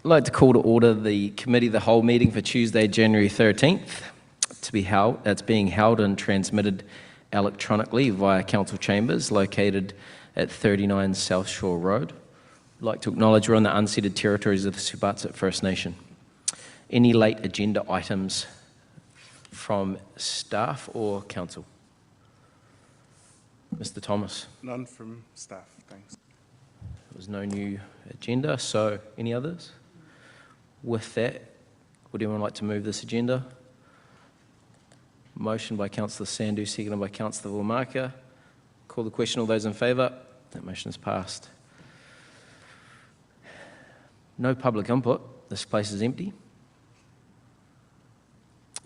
I'd like to call to order the Committee of the Whole meeting for Tuesday, January 13th. It's being held and transmitted electronically via council chambers located at 39 South Shore Road. I'd like to acknowledge we're on the unceded territories of the Subatsit First Nation. Any late agenda items from staff or council? Mr. Thomas? None from staff, thanks. There was no new agenda, so any others? With that, would anyone like to move this agenda? Motion by Councillor Sandhu, seconded by Councillor Vaumarca. Call the question. All those in favour? That motion is passed. No public input. This place is empty.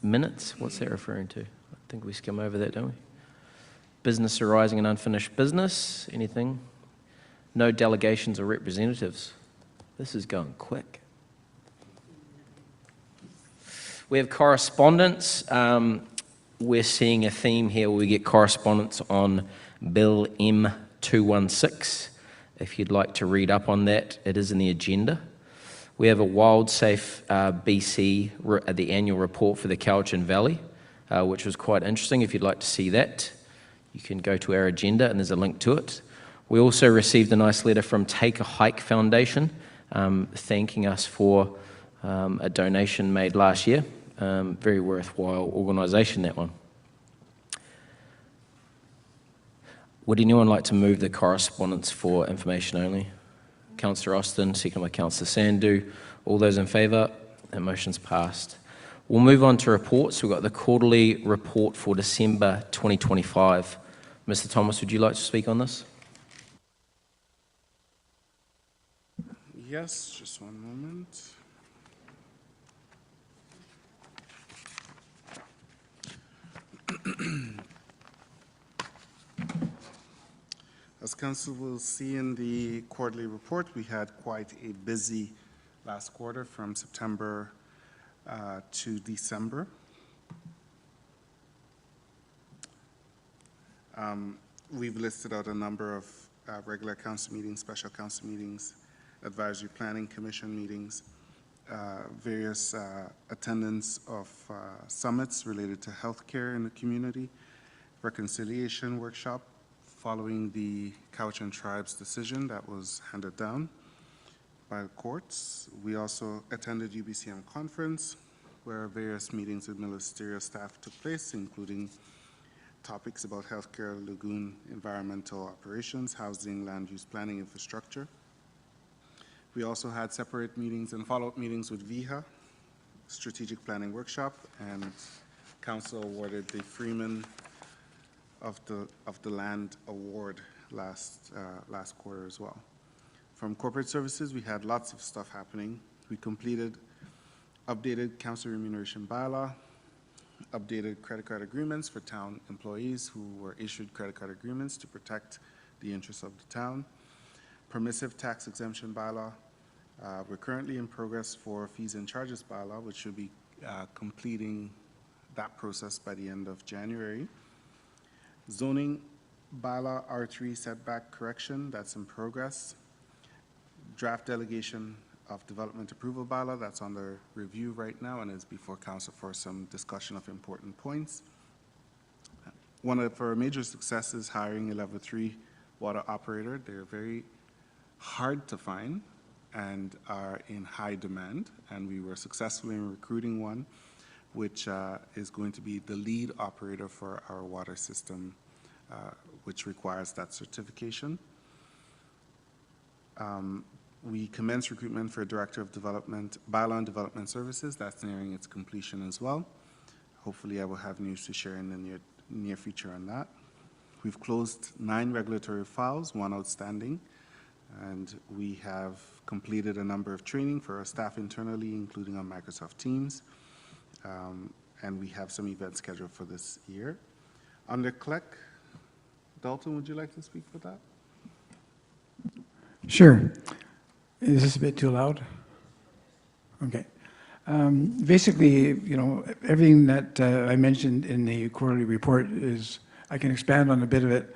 Minutes, what's that referring to? I think we skim over that, don't we? Business arising and unfinished business. Anything? No delegations or representatives. This is going quick. We have correspondence. We're seeing a theme here where we get correspondence on Bill M216. If you'd like to read up on that, it is in the agenda. We have a WildSafe BC, the annual report for the Cowichan Valley, which was quite interesting. If you'd like to see that, you can go to our agenda and there's a link to it. We also received a nice letter from Take a Hike Foundation, thanking us for a donation made last year. Very worthwhile organisation, that one. Would anyone like to move the correspondence for information only? Councillor Austin, seconded by Councillor Sandhu. All those in favour? That motion's passed. We'll move on to reports. We've got the quarterly report for December 2025. Mr. Thomas, would you like to speak on this? Yes, just one moment. As Council will see in the quarterly report, we had quite a busy last quarter from September to December. We've listed out a number of regular council meetings, special council meetings, advisory planning commission meetings, various attendance of summits related to healthcare in the community, reconciliation workshop following the Cowichan tribe's decision that was handed down by the courts. We also attended UBCM conference where various meetings with ministerial staff took place, including topics about healthcare, lagoon, environmental operations, housing, land use planning, infrastructure. We also had separate meetings and follow-up meetings with VIHA, strategic planning workshop, and council awarded the Freeman of the Land Award last quarter as well. From corporate services, we had lots of stuff happening. We completed updated council remuneration bylaw, updated credit card agreements for town employees who were issued credit card agreements to protect the interests of the town, permissive tax exemption bylaw. We're currently in progress for fees and charges bylaw, which should be completing that process by the end of January. Zoning bylaw R3 setback correction, that's in progress. Draft delegation of development approval bylaw, that's under review right now and is before council for some discussion of important points. One of our major successes, hiring a level 3 water operator. They're very hard to find and are in high demand, and we were successful in recruiting one, which is going to be the lead operator for our water system, which requires that certification. We commenced recruitment for a Director of Development, Bylaw and Development Services. That's nearing its completion as well. Hopefully I will have news to share in the near future on that. We've closed 9 regulatory files, 1 outstanding, and we have completed a number of training for our staff internally, including on Microsoft Teams, and we have some events scheduled for this year. Under CLEC, Dalton, would you like to speak for that? Sure. Is this a bit too loud? Okay. Basically, you know, everything that I mentioned in the quarterly report is, I can expand on a bit of it.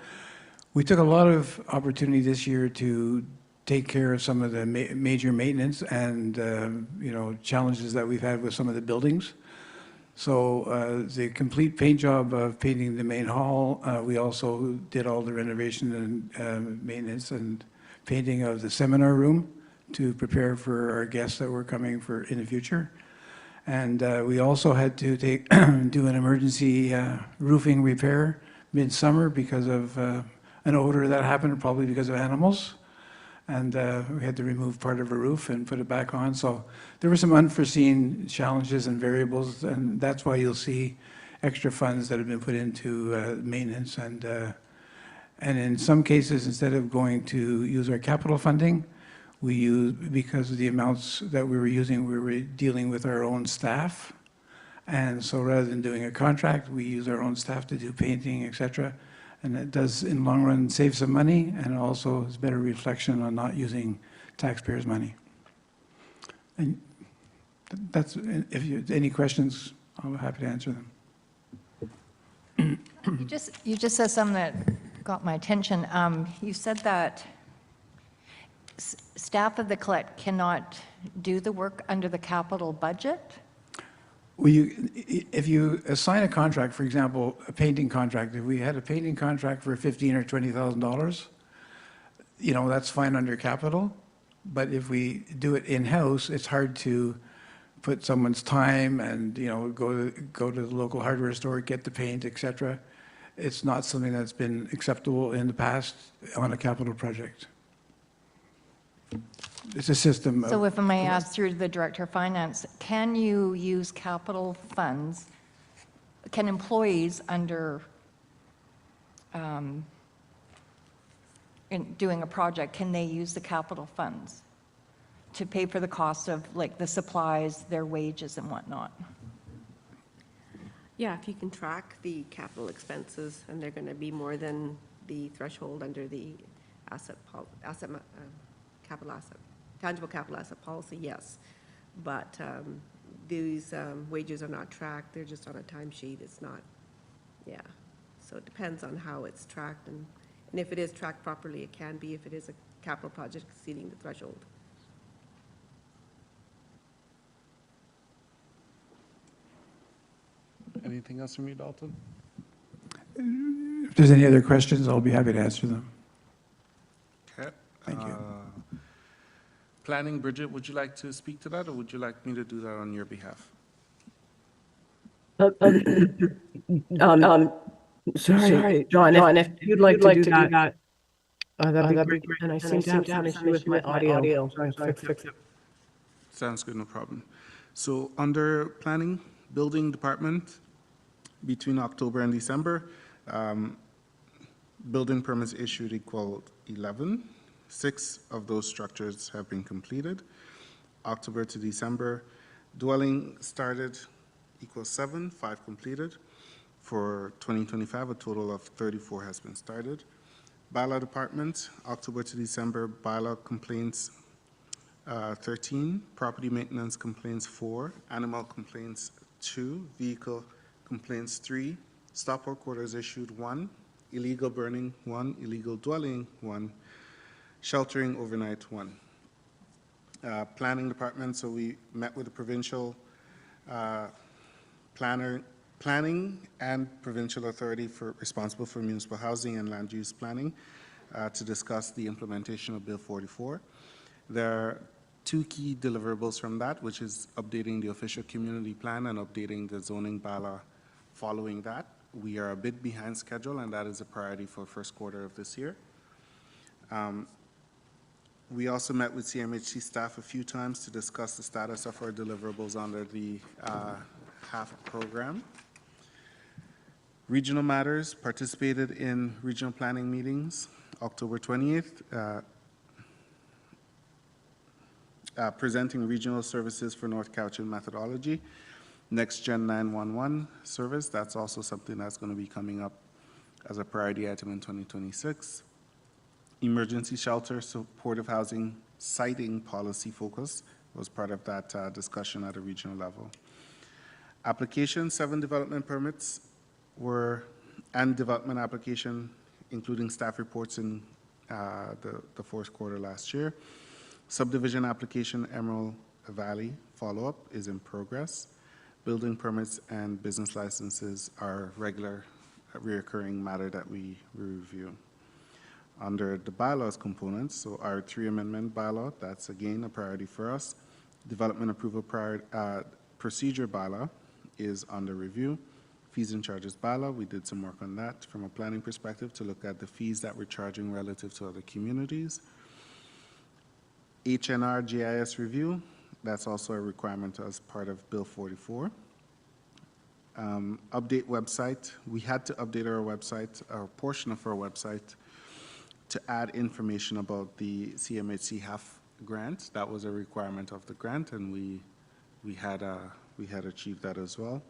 We took a lot of opportunity this year to take care of some of the major maintenance and, challenges that we've had with some of the buildings. So the complete paint job of painting the main hall, we also did all the renovation and maintenance and painting of the seminar room to prepare for our guests that were coming in the future. And we also had to do an emergency roofing repair midsummer because of an odor that happened, probably because of animals. And we had to remove part of a roof and put it back on. So there were some unforeseen challenges and variables, and that's why you'll see extra funds that have been put into maintenance. And in some cases, instead of going to use our capital funding, because of the amounts that we were using, we were dealing with our own staff. And so rather than doing a contract, we use our own staff to do painting, et cetera. And it does, in the long run, save some money, and also is better reflection on not using taxpayers' money. And that's, if you have any questions, I'm happy to answer them. You just said something that got my attention. You said that staff of the collect cannot do the work under the capital budget? Well, if you assign a contract, for example, a painting contract, if we had a painting contract for $15,000 or $20,000, that's fine under capital. But if we do it in-house, it's hard to put someone's time and, go to the local hardware store, get the paint, et cetera. It's not something that's been acceptable in the past on a capital project. It's a system. So if I may ask through the Director of Finance, can you use capital funds, can employees under, in doing a project, can they use the capital funds to pay for the cost of like the supplies, their wages and whatnot? Yeah, if you can track the capital expenses and they're going to be more than the threshold under the tangible capital asset policy, yes. But these wages are not tracked, they're just on a timesheet, it's not, yeah. So it depends on how it's tracked, and if it is tracked properly, it can be if it is a capital project exceeding the threshold. Anything else from you, Dalton? If there's any other questions, I'll be happy to answer them. Okay. Thank you. Planning, Bridget, would you like to speak to that, or would you like me to do that on your behalf? Sorry, John, if you'd like to do that, that'd be great. And I seem to have some issue with my audio. So I'll fix it. Sounds good, no problem. So under planning, building department, between October and December, building permits issued equaled 11. 6 of those structures have been completed. October to December, dwelling started equals 7, 5 completed. For 2025, a total of 34 has been started. Bylaw department, October to December, bylaw complaints 13, property maintenance complaints 4, animal complaints 2, vehicle complaints 3, stop work orders issued 1, illegal burning 1, illegal dwelling 1, sheltering overnight 1. Planning department, so we met with the provincial planning and provincial authority responsible for municipal housing and land use planning to discuss the implementation of Bill 44. There are 2 key deliverables from that, which is updating the official community plan and updating the zoning bylaw following that. We are a bit behind schedule, and that is a priority for first quarter of this year. We also met with CMHC staff a few times to discuss the status of our deliverables under the HAF program. Regional matters, participated in regional planning meetings, October 28th, presenting regional services for North Cowichan methodology. Next Gen 911 service, that's also something that's going to be coming up as a priority item in 2026. Emergency shelter, supportive housing, siting policy focus was part of that discussion at a regional level. Applications, 7 development permits and development application, including staff reports in the fourth quarter last year. Subdivision application Emerald Valley follow-up is in progress. Building permits and business licenses are regular, reoccurring matter that we review. Under the bylaws components, so our 3 amendment bylaw, that's again a priority for us. Development approval procedure bylaw is under review. Fees and charges bylaw, we did some work on that from a planning perspective to look at the fees that we're charging relative to other communities. HNR GIS review, that's also a requirement as part of Bill 44. Update website, we had to update our website, or a portion of our website, to add information about the CMHC HAF grant. That was a requirement of the grant, and we had achieved that as well.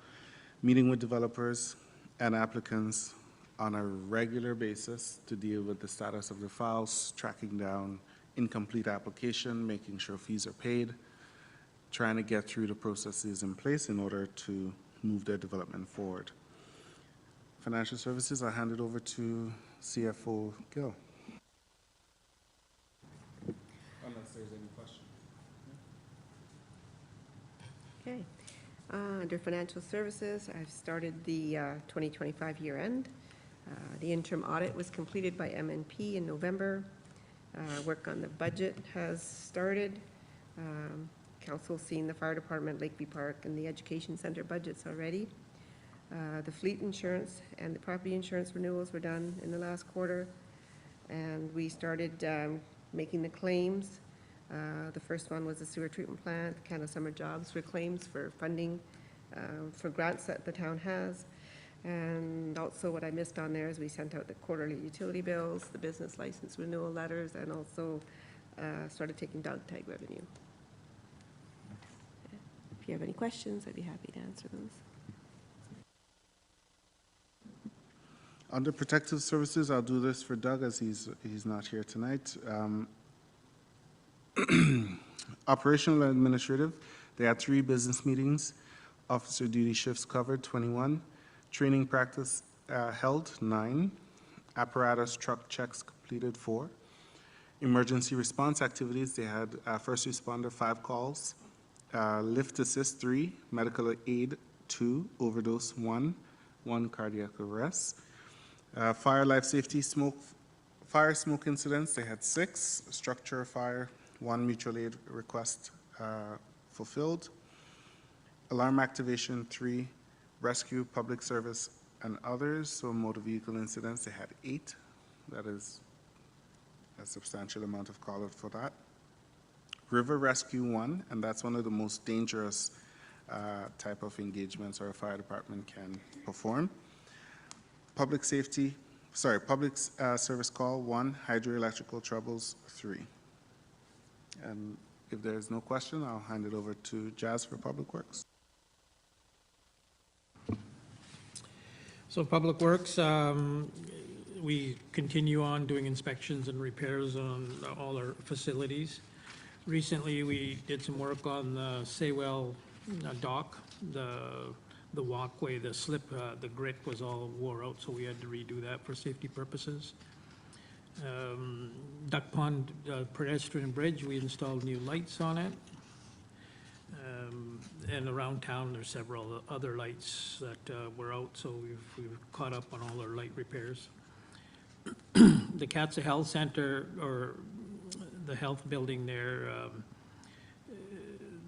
Meeting with developers and applicants on a regular basis to deal with the status of the files, tracking down incomplete application, making sure fees are paid, trying to get through the processes in place in order to move their development forward. Financial services, I'll hand it over to CFO Gill. Unless there's any questions. Okay. Under financial services, I've started the 2025 year end. The interim audit was completed by MNP in November. Work on the budget has started. Council's seen the fire department, Lakeview Park, and the education center budgets already. The fleet insurance and the property insurance renewals were done in the last quarter, and we started making the claims. The first one was the sewer treatment plant, Canada Summer Jobs for claims for funding for grants that the town has. And also what I missed on there is we sent out the quarterly utility bills, the business license renewal letters, and also started taking dog tag revenue. If you have any questions, I'd be happy to answer those. Under protective services, I'll do this for Doug as he's not here tonight. Operational and administrative, they had 3 business meetings. Officer duty shifts covered, 21. Training practice held, 9. Apparatus truck checks completed, 4. Emergency response activities, they had first responder 5 calls, lift assist 3, medical aid 2, overdose 1, 1 cardiac arrest. Fire life safety fire smoke incidents, they had 6. Structure fire, 1 mutual aid request fulfilled. Alarm activation 3. Rescue, public service, and others. So motor vehicle incidents, they had 8. That is a substantial amount of call out for that. River rescue 1, and that's one of the most dangerous type of engagements our fire department can perform. Public service call 1, hydroelectrical troubles 3. And if there's no question, I'll hand it over to Jazz for Public Works. So Public Works, we continue on doing inspections and repairs on all our facilities. Recently, we did some work on the Saywell dock. The walkway, the slip, the grit was all wore out, so we had to redo that for safety purposes. Duck Pond pedestrian bridge, we installed new lights on it. And around town, there's several other lights that were out, so we've caught up on all our light repairs. The Katsa Health Center, or the health building there,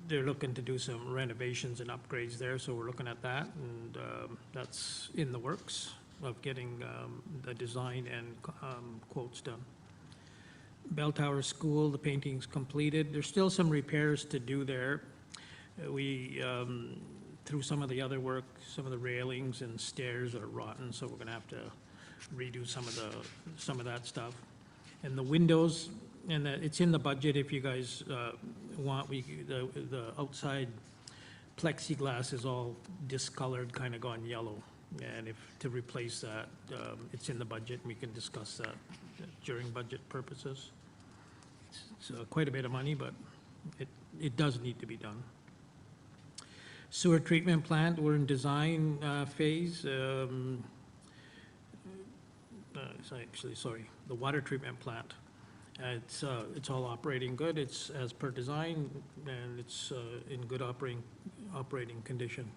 they're looking to do some renovations and upgrades there, so we're looking at that, and that's in the works of getting the design and quotes done. Bell Tower School, the painting's completed. There's still some repairs to do there. We, through some of the other work, some of the railings and stairs are rotten, so we're gonna have to redo some of that stuff. And the windows, and it's in the budget if you guys want. The outside plexiglass is all discolored, kind of gone yellow, and if to replace that, it's in the budget, and we can discuss that during budget purposes. It's quite a bit of money, but it does need to be done. Sewer treatment plant, we're in design phase. sorry, the water treatment plant. It's all operating good. It's as per design, and it's in good operating condition.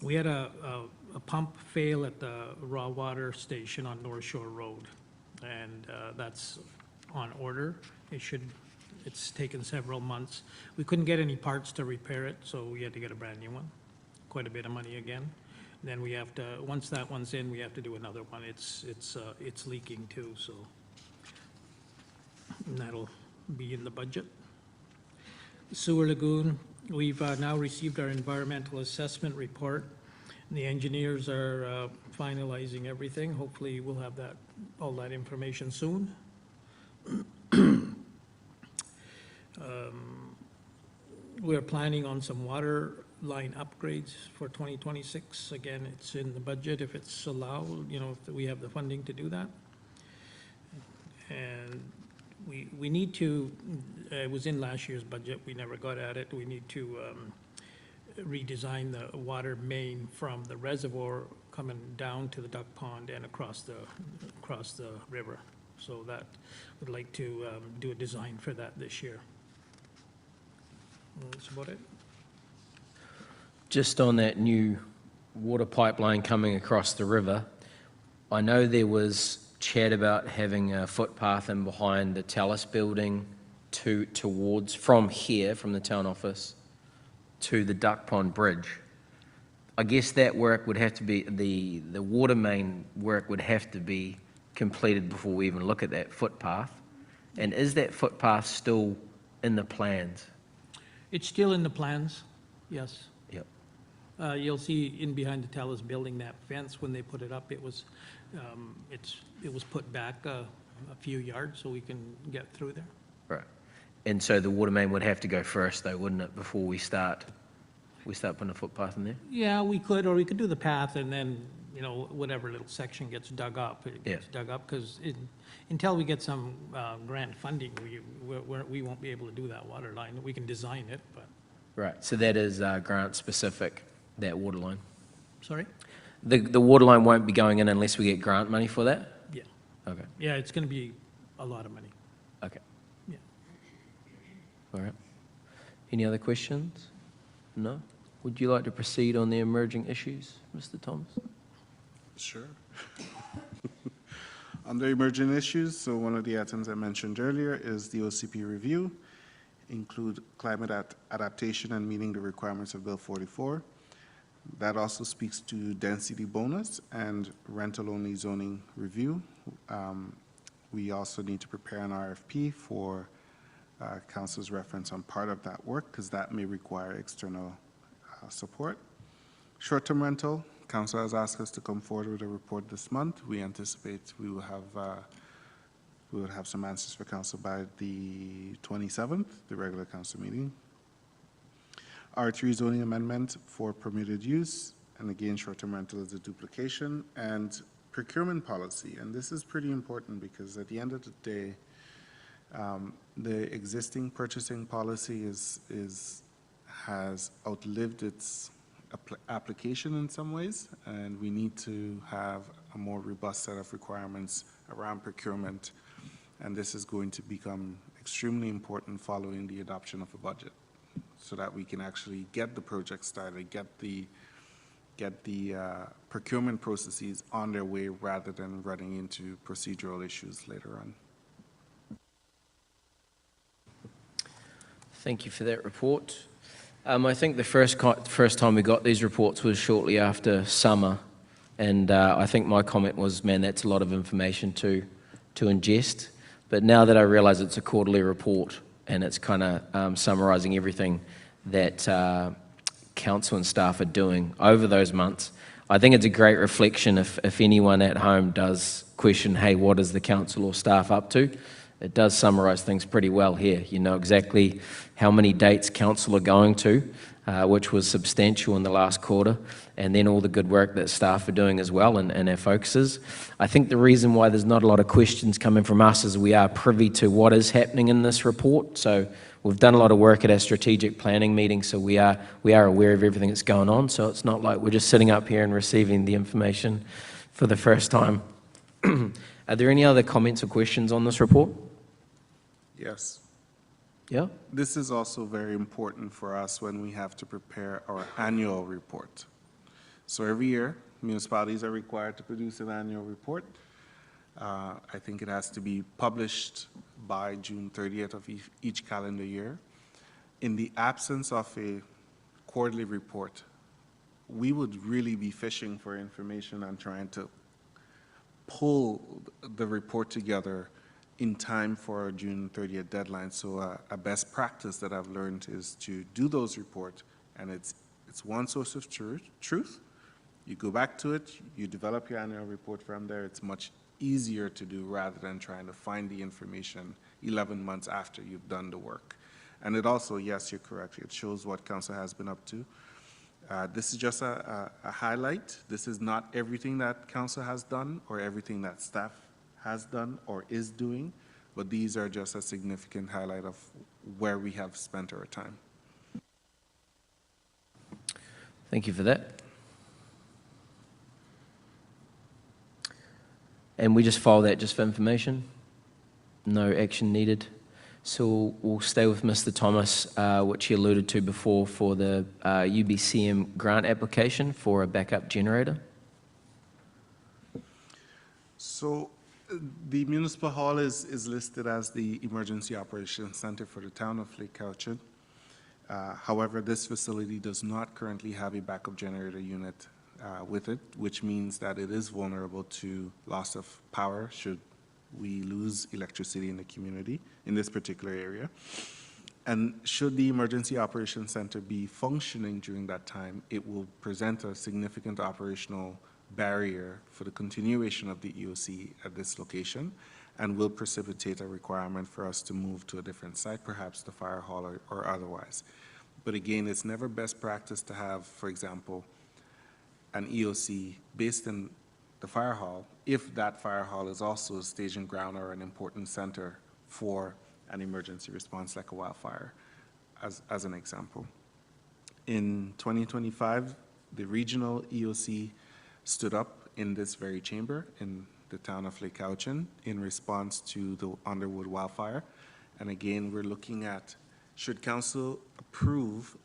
We had a pump fail at the raw water station on North Shore Road, and that's on order. It's taken several months. We couldn't get any parts to repair it, so we had to get a brand new one. Quite a bit of money again. Then we have to, once that one's in, we have to do another one. It's leaking too, so. And that'll be in the budget. Sewer lagoon, we've now received our environmental assessment report. The engineers are finalizing everything. Hopefully we'll have all that information soon. We're planning on some water line upgrades for 2026. Again, it's in the budget if it's allowed, if we have the funding to do that. And we need to, it was in last year's budget, we never got at it. We need to redesign the water main from the reservoir coming down to the duck pond and across the river. So that, would like to do a design for that this year. That's about it. Just on that new water pipeline coming across the river, I know there was chat about having a footpath in behind the Talus building towards, from here, from the town office, to the Duck Pond Bridge. I guess that work would have to be, the water main work would have to be completed before we even look at that footpath. And is that footpath still in the plans? It's still in the plans, yes. Yep. You'll see in behind the Talus building, that fence, when they put it up, it was put back a few yards so we can get through there. Right. And so the water main would have to go first though, wouldn't it, before we start putting a footpath in there? Yeah, we could, or we could do the path and then, whatever little section gets dug up, it gets dug up, because until we get some grant funding, we won't be able to do that water line. We can design it, but. Right, so that is grant specific, that water line. Sorry? The water line won't be going in unless we get grant money for that? Yeah. Okay. Yeah, it's going to be a lot of money. Okay. Yeah. All right. Any other questions? No? Would you like to proceed on the emerging issues, Mr. Thomas? Sure. Under emerging issues, so one of the items I mentioned earlier is the OCP review, include climate adaptation and meeting the requirements of Bill 44. That also speaks to density bonus and rental-only zoning review. We also need to prepare an RFP for council's reference on part of that work, because that may require external support. Short-term rental, council has asked us to come forward with a report this month. We anticipate we will have some answers for council by the 27th, the regular council meeting. R3 zoning amendment for permitted use, and again, short-term rental is a duplication, and procurement policy. And this is pretty important because at the end of the day, the existing purchasing policy has outlived its application in some ways, and we need to have a more robust set of requirements around procurement, and this is going to become extremely important following the adoption of a budget, so that we can actually get the project started, get the procurement processes on their way rather than running into procedural issues later on. Thank you for that report. I think the first time we got these reports was shortly after summer, and I think my comment was, man, that's a lot of information to ingest. But now that I realize it's a quarterly report and it's kind of summarizing everything that council and staff are doing over those months, I think it's a great reflection if anyone at home does question, hey, what is the council or staff up to? It does summarize things pretty well here. You know exactly how many dates council are going to, which was substantial in the last quarter, and then all the good work that staff are doing as well and our focuses. I think the reason why there's not a lot of questions coming from us is we are privy to what is happening in this report. So we've done a lot of work at our strategic planning meeting, so we are aware of everything that's going on. So it's not like we're just sitting up here and receiving the information for the first time Are there any other comments or questions on this report? Yes. Yeah? This is also very important for us when we have to prepare our annual report. So every year, municipalities are required to produce an annual report. I think it has to be published by June 30th of each calendar year. In the absence of a quarterly report, we would really be fishing for information and trying to pull the report together in time for our June 30th deadline. So a best practice that I've learned is to do those reports, and it's one source of truth. You go back to it, you develop your annual report from there. It's much easier to do rather than trying to find the information 11 months after you've done the work. And it also, yes, you're correct, it shows what council has been up to. This is just a highlight. This is not everything that council has done or everything that staff has done or is doing, but these are just a significant highlight of where we have spent our time. Thank you for that. And we just file that just for information? No action needed? So we'll stay with Mr. Thomas, which he alluded to before, for the UBCM grant application for a backup generator. So the municipal hall is listed as the Emergency Operations Center for the town of Lake Cowichan. However, this facility does not currently have a backup generator unit with it, which means that it is vulnerable to loss of power should we lose electricity in the community in this particular area. And should the Emergency Operations Center be functioning during that time, it will present a significant operational barrier for the continuation of the EOC at this location and will precipitate a requirement for us to move to a different site, perhaps the fire hall or otherwise. But again, it's never best practice to have, for example, an EOC based in the fire hall if that fire hall is also a staging ground or an important center for an emergency response like a wildfire, as an example. In 2025, the regional EOC stood up in this very chamber in the town of Lake Cowichan in response to the Underwood wildfire. And again, we're looking at, should council approve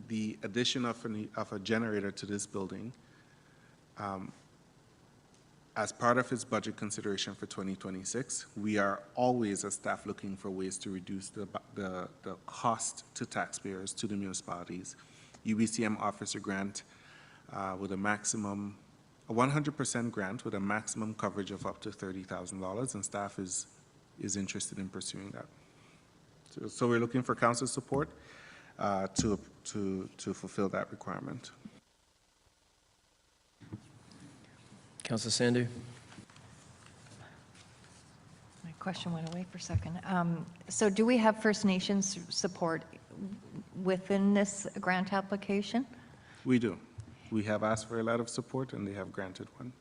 the addition of a generator to this building as part of its budget consideration for 2026, we are always as staff looking for ways to reduce the cost to taxpayers, to the municipalities. UBCM offers a grant with a maximum, a 100% grant with a maximum coverage of up to $30,000, and staff is interested in pursuing that. So we're looking for council support to fulfill that requirement. Councillor Sandhu. My question went away for a second. So do we have First Nations support within this grant application? We do. We have asked for a lot of support, and they have granted one.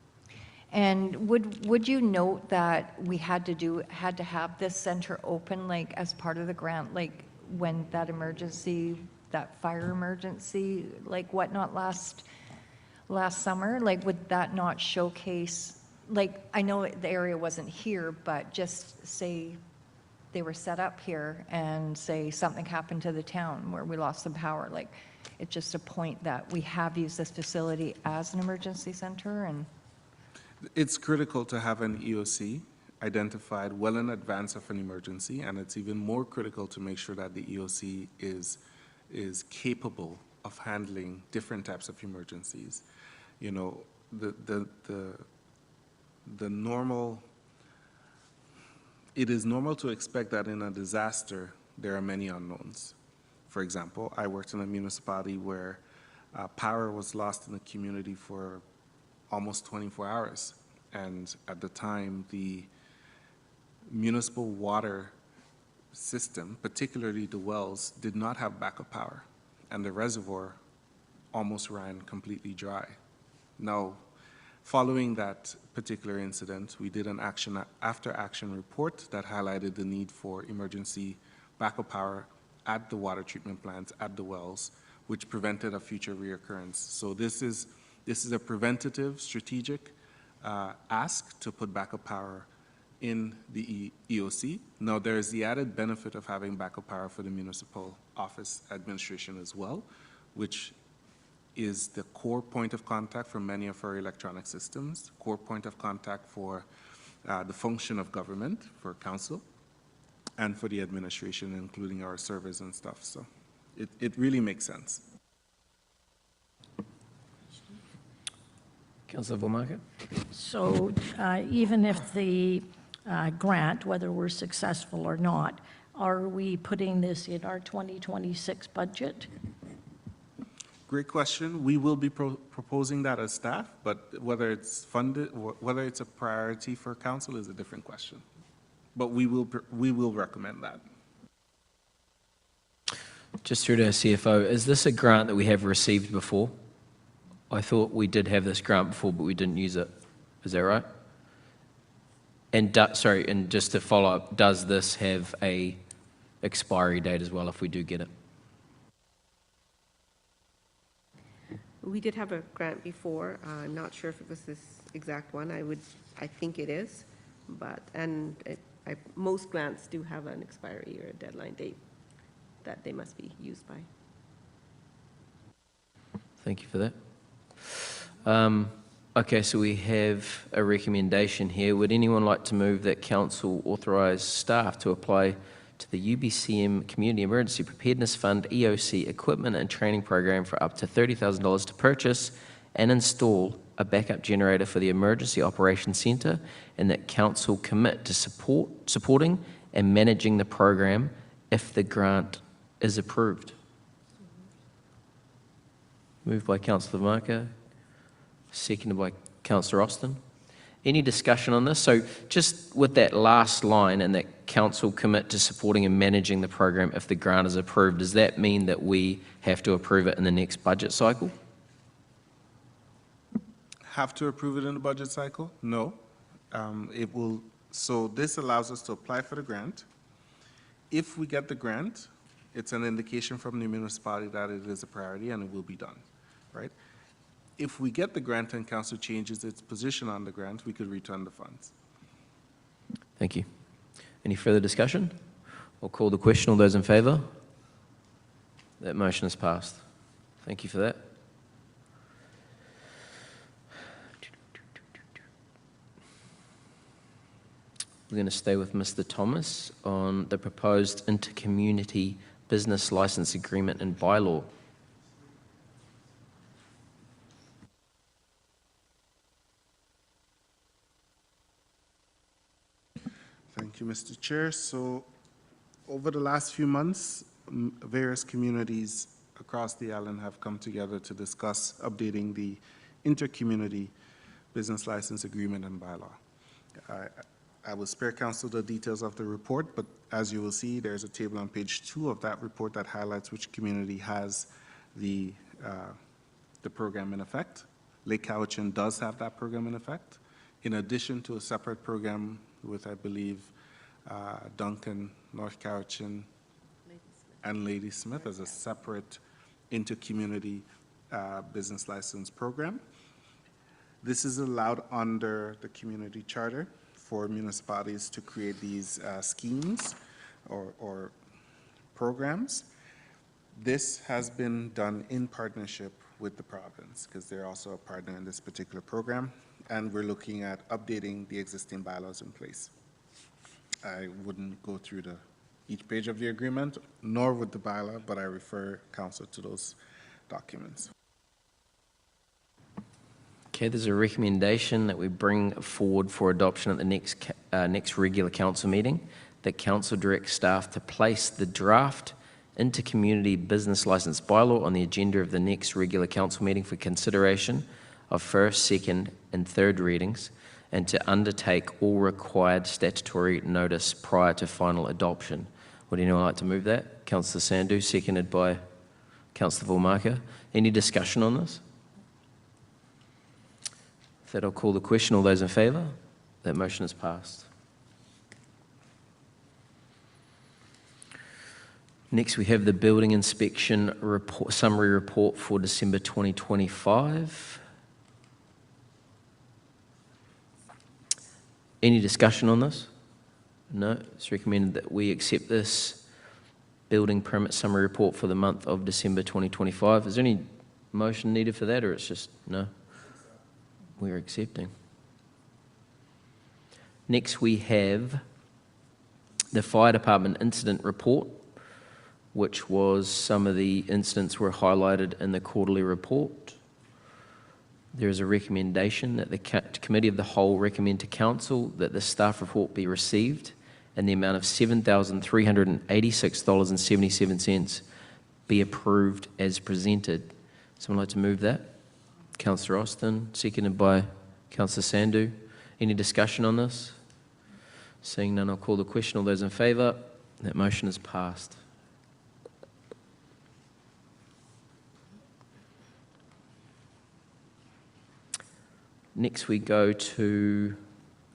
And would you note that we had to have this center open, like, as part of the grant, like, when that emergency, that fire emergency, like, whatnot last summer? Like, would that not showcase, like, I know the area wasn't here, but just say they were set up here and say something happened to the town where we lost some power, like, it's just a point that we have used this facility as an emergency center. And it's critical to have an EOC identified well in advance of an emergency, and it's even more critical to make sure that the EOC is capable of handling different types of emergencies. You know, the normal, it is normal to expect that in a disaster there are many unknowns. For example, I worked in a municipality where power was lost in the community for almost 24 hours. And at the time, the municipal water system, particularly the wells, did not have backup power. And the reservoir almost ran completely dry. Now, following that particular incident, we did an after-action report that highlighted the need for emergency backup power at the water treatment plants, at the wells, which prevented a future reoccurrence. So this is a preventative, strategic ask to put backup power in the EOC. Now, there is the added benefit of having backup power for the municipal office administration as well, which is the core point of contact for many of our electronic systems, core point of contact for the function of government, for council, and for the administration, including our servers and stuff. So it really makes sense. Councillor Vormarker? So even if the grant, whether we're successful or not, are we putting this in our 2026 budget? Great question. We will be proposing that as staff, but whether it's funded, whether it's a priority for council is a different question. But we will recommend that. Just through to our CFO, is this a grant that we have received before? I thought we did have this grant before, but we didn't use it. Is that right? And sorry, and just to follow up, does this have a expiry date as well if we do get it? We did have a grant before. I'm not sure if it was this exact one. I think it is, but, most grants do have an expiry or a deadline date that they must be used by. Thank you for that. Okay, so we have a recommendation here. Would anyone like to move that council authorise staff to apply to the UBCM Community Emergency Preparedness Fund EOC equipment and training program for up to $30,000 to purchase and install a backup generator for the Emergency Operations Centre, and that council commit to supporting and managing the program if the grant is approved? Moved by Councillor Marker, seconded by Councillor Austin. Any discussion on this? So just with that last line, and that council commit to supporting and managing the program if the grant is approved, does that mean that we have to approve it in the next budget cycle? Have to approve it in the budget cycle? No. It will. So this allows us to apply for the grant. If we get the grant, it's an indication from the municipality that it is a priority and it will be done, right? If we get the grant and council changes its position on the grant, we could return the funds. Thank you. Any further discussion? I'll call the question. All those in favour? That motion is passed. Thank you for that. We're going to stay with Mr. Thomas on the proposed intercommunity business license agreement and bylaw. Thank you, Mr. Chair. So over the last few months, various communities across the island have come together to discuss updating the intercommunity business license agreement and bylaw. I will spare council the details of the report, but as you will see, there's a table on page 2 of that report that highlights which community has the program in effect. Lake Cowichan does have that program in effect, in addition to a separate program with, I believe, Duncan, North Cowichan, and Lady Smith as a separate intercommunity business license program. This is allowed under the community charter for municipalities to create these schemes or programs. This has been done in partnership with the province because they're also a partner in this particular program, and we're looking at updating the existing bylaws in place. I wouldn't go through each page of the agreement, nor would the bylaw, but I refer council to those documents. Okay, there's a recommendation that we bring forward for adoption at the next regular council meeting, that council directs staff to place the draft intercommunity business license bylaw on the agenda of the next regular council meeting for consideration of first, second, and third readings, and to undertake all required statutory notice prior to final adoption. Would anyone like to move that? Councillor Sandhu, seconded by Councillor Vormarker. Any discussion on this? If that, I'll call the question. All those in favour? That motion is passed. Next, we have the building inspection report, summary report for December 2025. Any discussion on this? No, it's recommended that we accept this building permit summary report for the month of December 2025. Is there any motion needed for that, or it's just no? We're accepting. Next, we have the fire department incident report, which was some of the incidents were highlighted in the quarterly report. There is a recommendation that the Committee of the Whole recommend to Council that the staff report be received and the amount of $7,386.77 be approved as presented. Someone like to move that? Councillor Austin, seconded by Councillor Sandhu. Any discussion on this? Seeing none, I'll call the question. All those in favour? That motion is passed. Next, we go to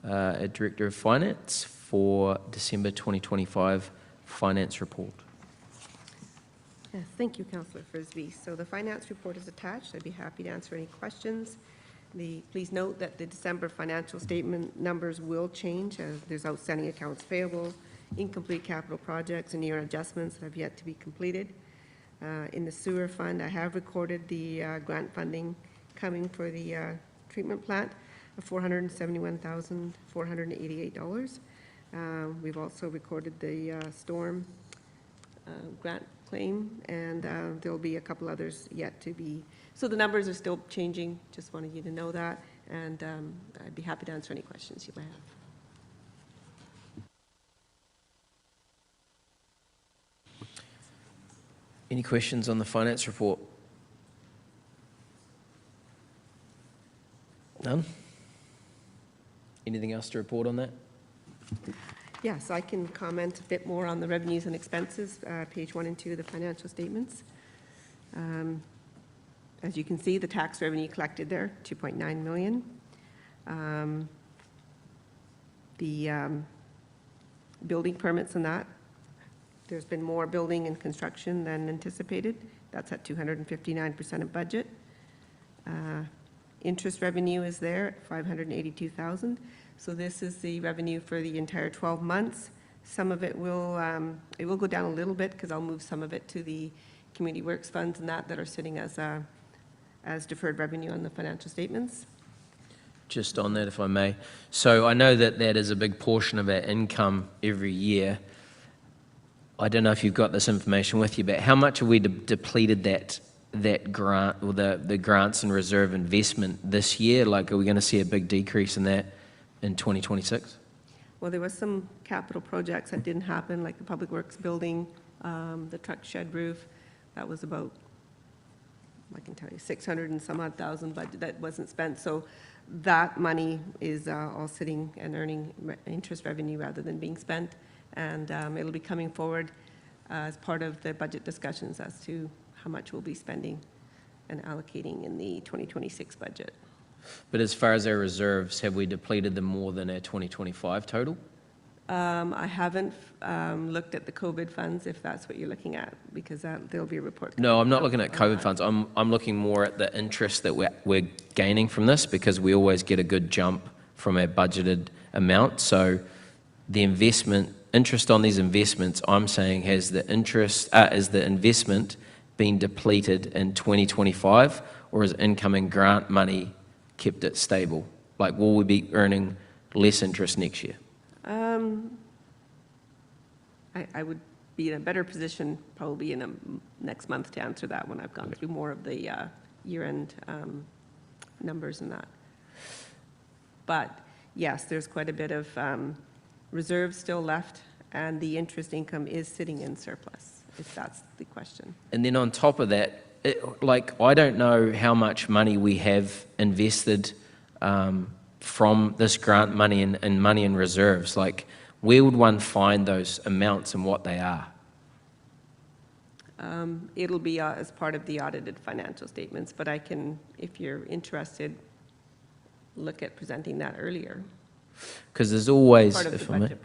a Director of Finance for December 2025 Finance Report. Yes, thank you, Councillor Frisbee. So the finance report is attached. I'd be happy to answer any questions. Please note that the December financial statement numbers will change as there's outstanding accounts payable, incomplete capital projects, and year adjustments that have yet to be completed. In the sewer fund, I have recorded the grant funding coming for the treatment plant of $471,488. We've also recorded the storm grant claim, and there'll be a couple others yet to be. So the numbers are still changing. Just wanted you to know that, and I'd be happy to answer any questions you might have. Any questions on the finance report? None? Anything else to report on that? Yes, I can comment a bit more on the revenues and expenses, page 1 and 2 of the financial statements. As you can see, the tax revenue collected there, $2.9 million. The building permits and that, there's been more building and construction than anticipated. That's at 259% of budget. Interest revenue is there at $582,000. So this is the revenue for the entire 12 months. Some of it will go down a little bit because I'll move some of it to the community works funds and that are sitting as deferred revenue on the financial statements. Just on that, if I may. So I know that that is a big portion of our income every year. I don't know if you've got this information with you, but how much have we depleted that grant or the grants and reserve investment this year? Like, are we going to see a big decrease in that in 2026? Well, there was some capital projects that didn't happen, like the Public Works building, the truck shed roof. That was about, I can tell you, 600 and some odd thousand budget that wasn't spent. So that money is all sitting and earning interest revenue rather than being spent. And it'll be coming forward as part of the budget discussions as to how much we'll be spending and allocating in the 2026 budget. But as far as our reserves, have we depleted them more than our 2025 total? I haven't looked at the COVID funds, if that's what you're looking at, because there'll be a report. No, I'm not looking at COVID funds. I'm looking more at the interest that we're gaining from this, because we always get a good jump from our budgeted amount. So the interest on these investments, I'm saying, is the investment been depleted in 2025, or is incoming grant money kept it stable? Like, will we be earning less interest next year? I would be in a better position probably in next month to answer that when I've gone through more of the year-end numbers and that. But yes, there's quite a bit of reserves still left, and the interest income is sitting in surplus, if that's the question. And then on top of that, I don't know how much money we have invested from this grant money and money in reserves. Like, where would one find those amounts and what they are? It'll be as part of the audited financial statements, but I can, if you're interested, look at presenting that earlier. Because there's always,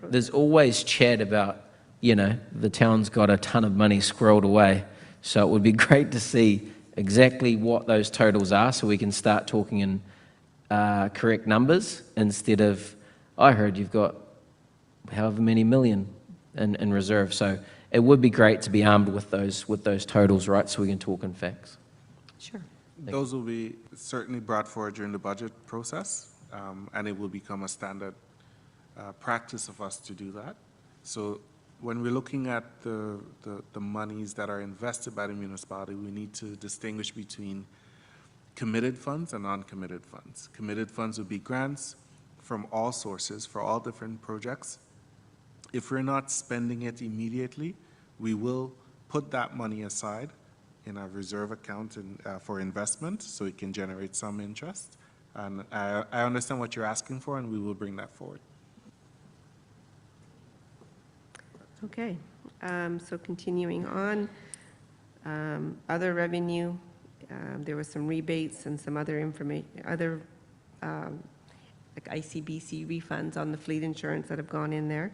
there's always chat about, the town's got a ton of money squirreled away. So it would be great to see exactly what those totals are so we can start talking in correct numbers instead of I heard you've got however many million in reserve. So it would be great to be armed with those totals, right? So we can talk in facts. Sure. Those will be certainly brought forward during the budget process, and it will become a standard practice of us to do that. So when we're looking at the monies that are invested by the municipality, we need to distinguish between committed funds and non-committed funds. Committed funds would be grants from all sources for all different projects. If we're not spending it immediately, we will put that money aside in a reserve account for investment so it can generate some interest. And I understand what you're asking for, and we will bring that forward. Okay, so continuing on, other revenue, there was some rebates and some other information, like ICBC refunds on the fleet insurance that have gone in there.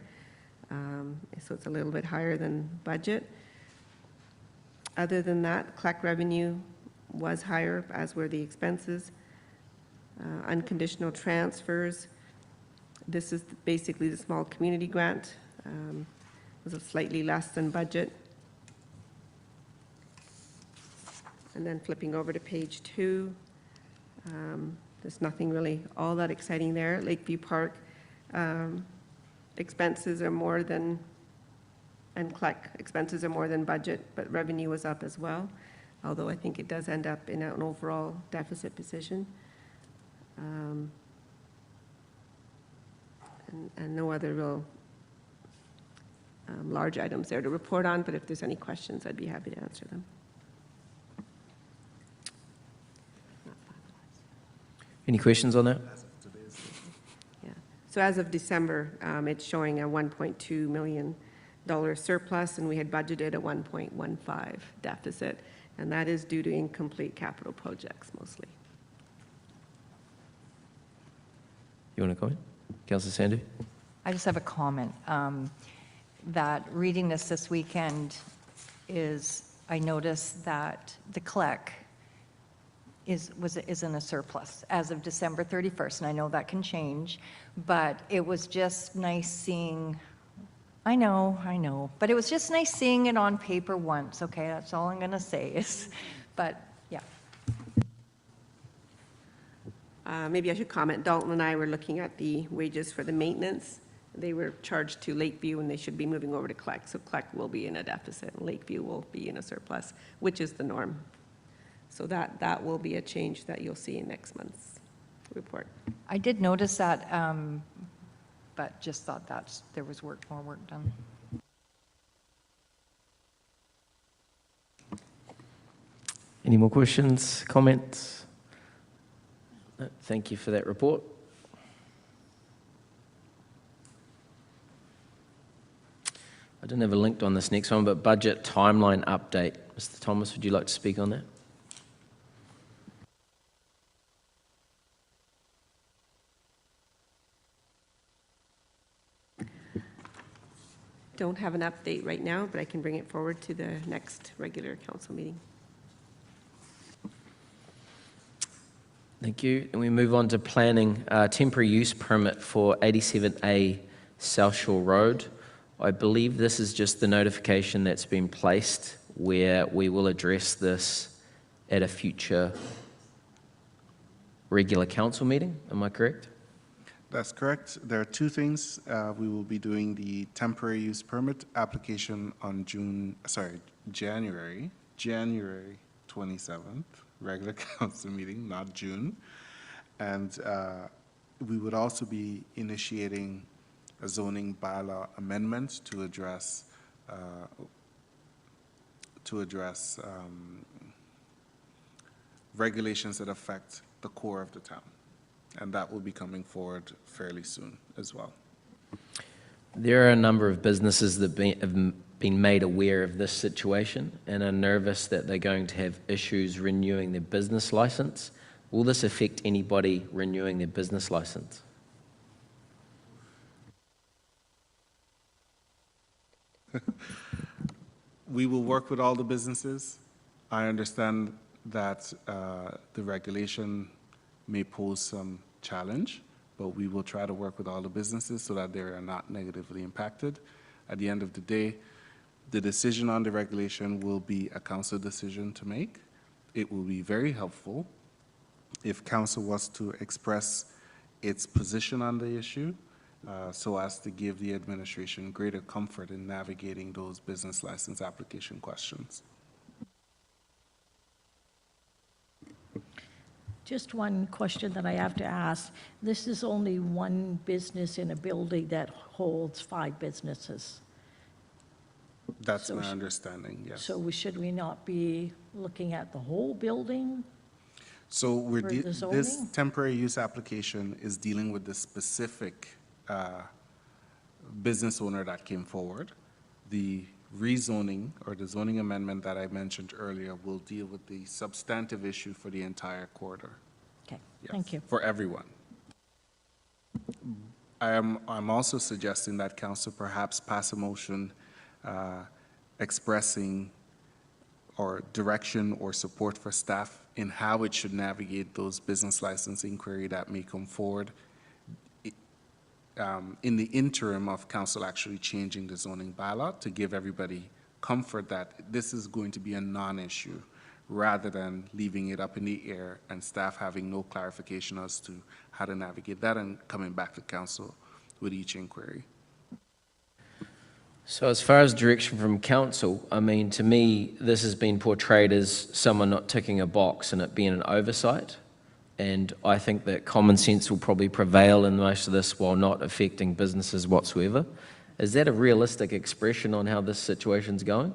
So it's a little bit higher than budget. Other than that, CLEC revenue was higher, as were the expenses. Unconditional transfers, this is basically the small community grant, was slightly less than budget. And then flipping over to page 2, there's nothing really all that exciting there. Lakeview Park expenses are more than, and CLEC expenses are more than budget, but revenue was up as well, although I think it does end up in an overall deficit position. And no other real large items there to report on, but if there's any questions, I'd be happy to answer them. Any questions on that? Yeah. So as of December, it's showing a $1.2 million surplus, and we had budgeted a 1.15 deficit, and that is due to incomplete capital projects mostly. You want to comment? Councillor Sandu? I just have a comment. That reading this weekend I noticed that the CLEC is in a surplus as of December 31st, and I know that can change, but it was just nice seeing, I know, but it was just nice seeing it on paper once, okay? That's all I'm going to say but yeah. Maybe I should comment, Dalton and I were looking at the wages for the maintenance. They were charged to Lakeview, and they should be moving over to CLEC, so CLEC will be in a deficit, and Lakeview will be in a surplus, which is the norm. So that will be a change that you'll see in next month's report. I did notice that, but just thought that there was more work done. Any more questions, comments? No, thank you for that report. I didn't have a link on this next one, but budget timeline update. Mr. Thomas, would you like to speak on that? Don't have an update right now, but I can bring it forward to the next regular council meeting. Thank you. And we move on to planning, temporary use permit for 87A South Shore Road. I believe this is just the notification that's been placed where we will address this at a future regular council meeting. Am I correct? That's correct. There are two things. We will be doing the temporary use permit application on January 27th, regular council meeting, not June. And we would also be initiating a zoning bylaw amendment to address regulations that affect the core of the town. And that will be coming forward fairly soon as well. There are a number of businesses that have been made aware of this situation and are nervous that they're going to have issues renewing their business license. Will this affect anybody renewing their business license? We will work with all the businesses. I understand that the regulation may pose some challenge, but we will try to work with all the businesses so that they are not negatively impacted. At the end of the day, the decision on the regulation will be a council decision to make. It will be very helpful if council was to express its position on the issue so as to give the administration greater comfort in navigating those business license application questions. Just one question that I have to ask. This is only one business in a building that holds 5 businesses. That's So my sh- understanding, yes. So should we not be looking at the whole building? So we're for the this zoning? temporary use application is dealing with the specific business owner that came forward. The rezoning or the zoning amendment that I mentioned earlier will deal with the substantive issue for the entire corridor. Okay, Yes, thank you. for everyone. I'm also suggesting that council perhaps pass a motion expressing or direction or support for staff in how it should navigate those business license inquiry that may come forward in the interim of council actually changing the zoning bylaw to give everybody comfort that this is going to be a non-issue rather than leaving it up in the air and staff having no clarification as to how to navigate that and coming back to council with each inquiry. So as far as direction from council, I mean, to me, this has been portrayed as someone not ticking a box and it being an oversight. And I think that common sense will probably prevail in most of this while not affecting businesses whatsoever. Is that a realistic expression on how this situation's going?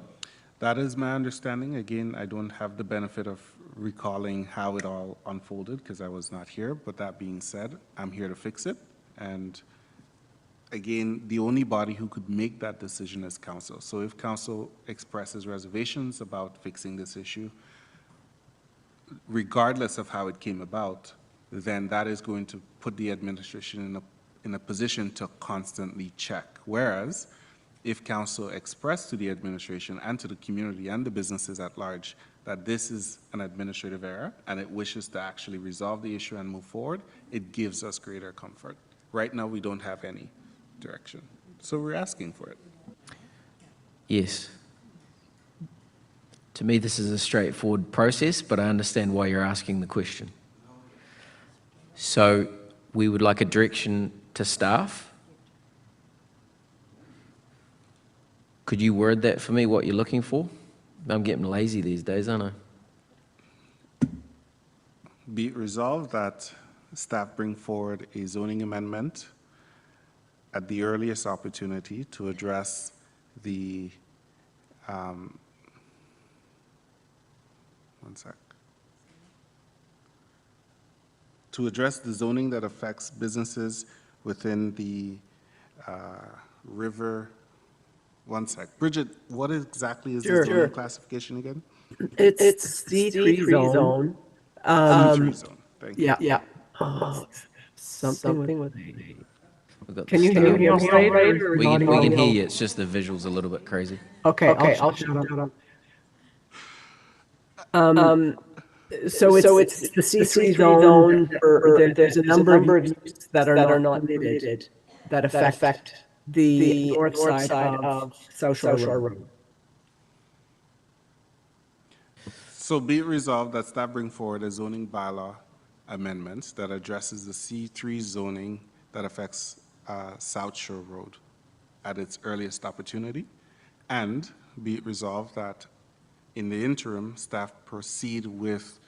That is my understanding. Again, I don't have the benefit of recalling how it all unfolded because I was not here. But that being said, I'm here to fix it. And again, the only body who could make that decision is council. So if council expresses reservations about fixing this issue, regardless of how it came about, then that is going to put the administration in a position to constantly check. Whereas, if council expressed to the administration and to the community and the businesses at large that this is an administrative error and it wishes to actually resolve the issue and move forward, it gives us greater comfort. Right now, we don't have any direction. So we're asking for it. Yes. To me, this is a straightforward process, but I understand why you're asking the question. So we would like a direction to staff. Could you word that for me, what you're looking for? I'm getting lazy these days, aren't I? Be it resolved that staff bring forward a zoning amendment at the earliest opportunity to address the to address the zoning that affects businesses within the river. One sec. Bridget, what exactly is the zoning classification again? It's C3 zone. C3 zone. Thank you. Yeah. Something with a. We've got Can the you star. hear me all right? We can hear you, it's just the visual's a little bit crazy. Okay, I'll shut up. So it's the C3 zone, or there's a number of uses that are not permitted that affect the north side of South Shore Road. So be it resolved that staff bring forward a zoning bylaw amendment that addresses the C3 zoning that affects South Shore Road at its earliest opportunity, and be it resolved that in the interim, staff proceed with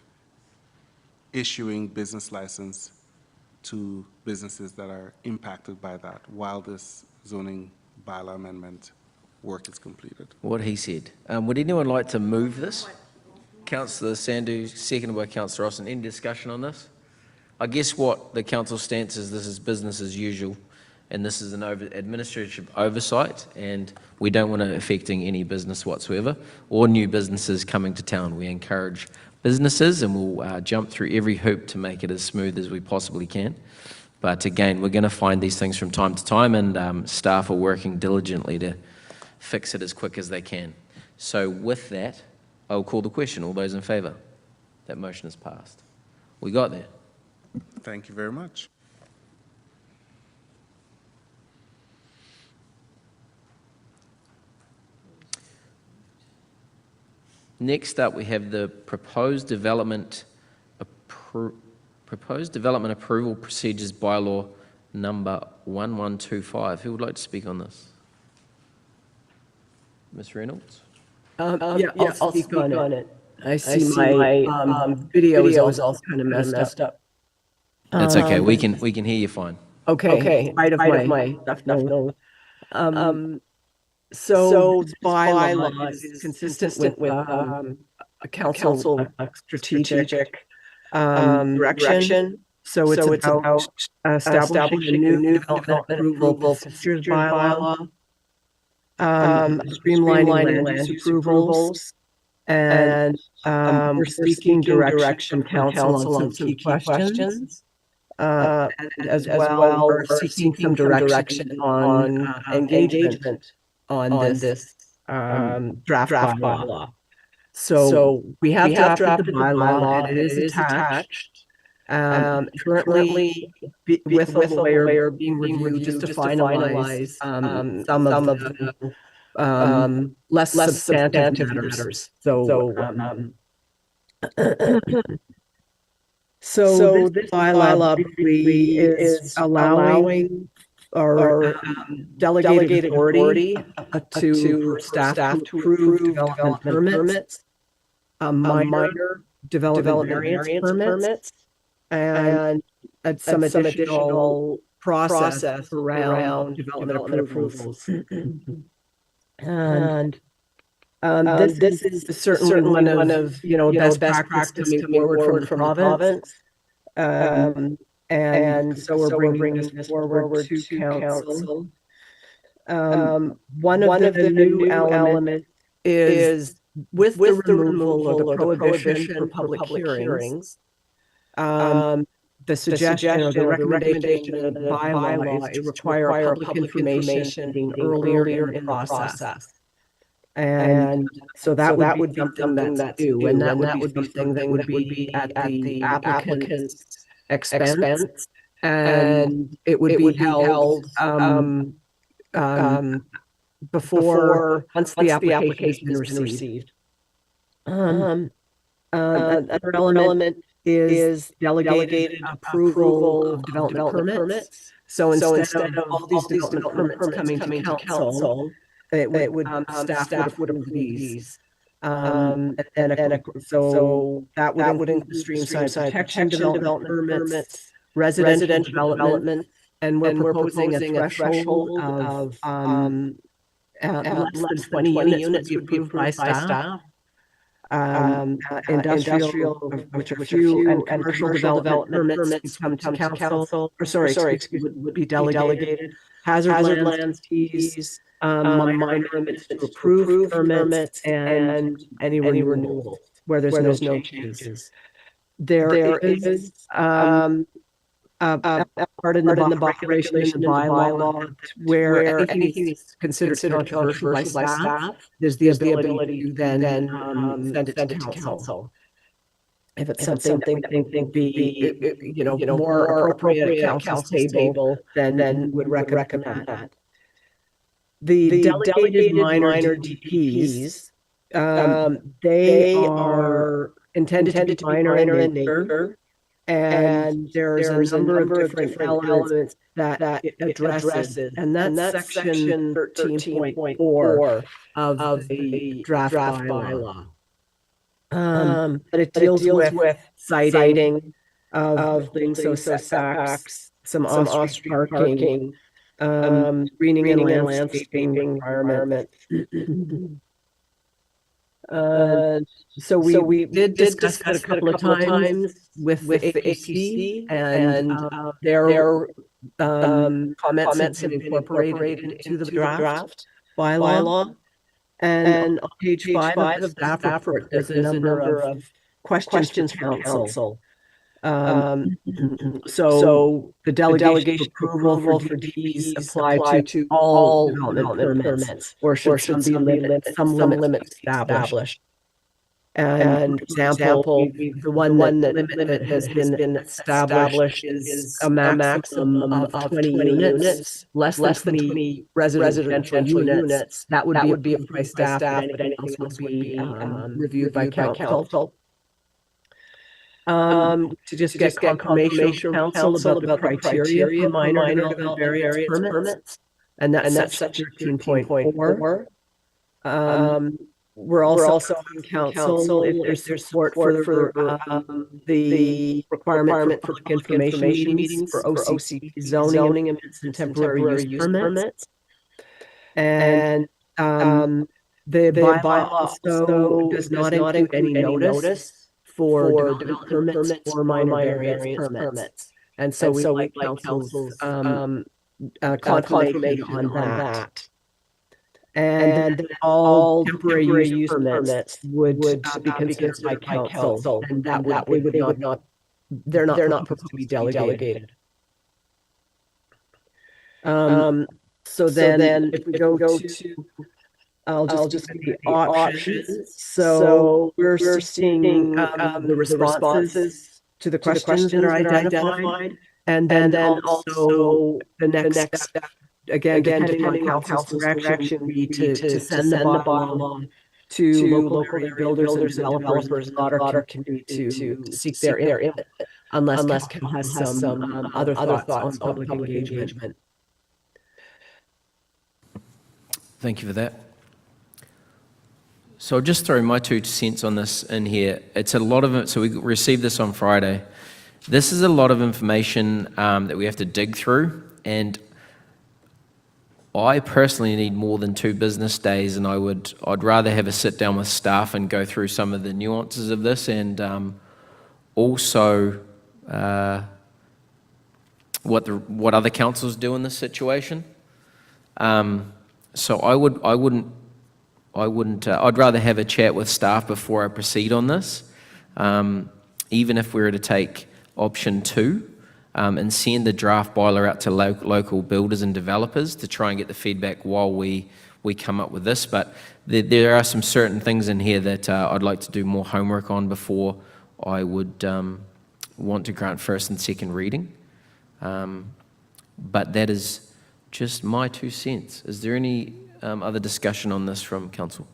issuing business license to businesses that are impacted by that while this zoning bylaw amendment work is completed. What he said. Would anyone like to move this? Councillor Sandhu, seconded by Councillor Rossen. Any discussion on this? I guess what the council stance is, this is business as usual, and this is an administrative oversight, and we don't want it affecting any business whatsoever or new businesses coming to town. We encourage businesses, and we'll jump through every hoop to make it as smooth as we possibly can. But again, we're going to find these things from time to time, and staff are working diligently to fix it as quick as they can. So with that, I'll call the question. All those in favour? That motion is passed. We got there. Thank you very much. Next up, we have the proposed development approval procedures bylaw number 1125. Who would like to speak on this? Ms. Reynolds? Yeah, I'll speak on it. I see my video is also kind of messed up. That's okay. We can hear you fine. Okay, right of my stuff. No. So this bylaw is consistent with a council strategic direction. So it's about establishing a new development approval procedures bylaw, streamlining land use approvals, and we're seeking direction from council on some key questions. And as well, we're seeking some direction on engagement on this draft bylaw. So we have drafted the bylaw, and it is attached. Currently, with a lawyer being reviewed just to finalize some of the less substantive matters. So this bylaw basically is allowing our delegated authority to staff to approve development permits, minor development variance permits, and some additional process around development approvals. And this is certainly one of best practice coming forward from the province. And so we're bringing this forward to council. One of the new elements is with the removal or the prohibition for public hearings. The suggestion or the recommendation of the bylaw is to require public information being earlier in the process. And so that would be something that's due, and that would be something that would be at the applicant's expense, and it would be held before once the application has been received. Another element is delegated approval of development permits. So instead of all these development permits coming to council, it would staff would approve these. So that would include stream side protection development permits, residential development, and we're proposing a threshold of less than 20 units would be approved by staff. Industrial, which are few, and commercial development permits come to council, would be delegated. Hazard lands, fees, minor limits to approved permits, and any renewals where there's no changes. There is a part in the regulation in the bylaw where anything is considered controversial by staff, there's the ability to then send it to council. If it's something that we think be more appropriate at council's table, then would recommend that. The delegated minor DPs, they are intended to be minor in nature. And there's a number of different elements that it addresses, and that's section 13.4 of the draft bylaw. But it deals with citing of things, so setbacks, some off-street parking, screening and landscaping requirements. So we did discuss it a couple of times with the APC, and their comments have been incorporated into the draft bylaw. And on page 5 of the staff report, there's a number of questions from council. So the delegation approval for DPs apply to all development permits, or should some limits established? And for example, the one that has been established is a maximum of 20 units, less than 20 residential units. That would be approved by staff, but anything else would be reviewed by council. To just get confirmation from council about the criteria for minor development variance permits, and that's section 13.4. We're also on council if there's support for the requirement for public information meetings for OCC zoning amendments and temporary use permits. And the bylaw also does not include any notice for development permits or minor variance permits. And so we like council's confirmation on that. And all temporary use permits would be considered by council, and that would not, they're not proposed to be delegated. So then if we go to, I'll just give the options. So we're seeing the responses to the questions that are identified, and then also the next step. Again, depending on council's direction, would be to send the bylaw to local area builders and developers in broader community to seek their input, unless council has some other thoughts on public engagement. Thank you for that. So I'll just throw my 2 cents on this in here. It's a lot of it. So we received this on Friday. This is a lot of information that we have to dig through, and I personally need more than 2 business days, and I'd rather have a sit down with staff and go through some of the nuances of this, and also what other councils do in this situation. So I'd rather have a chat with staff before I proceed on this, even if we were to take option 2. And send the draft bylaw out to local builders and developers to try and get the feedback while we come up with this. But there are some certain things in here that I'd like to do more homework on before I would want to grant first and second reading. But that is just my 2 cents. Is there any other discussion on this from council?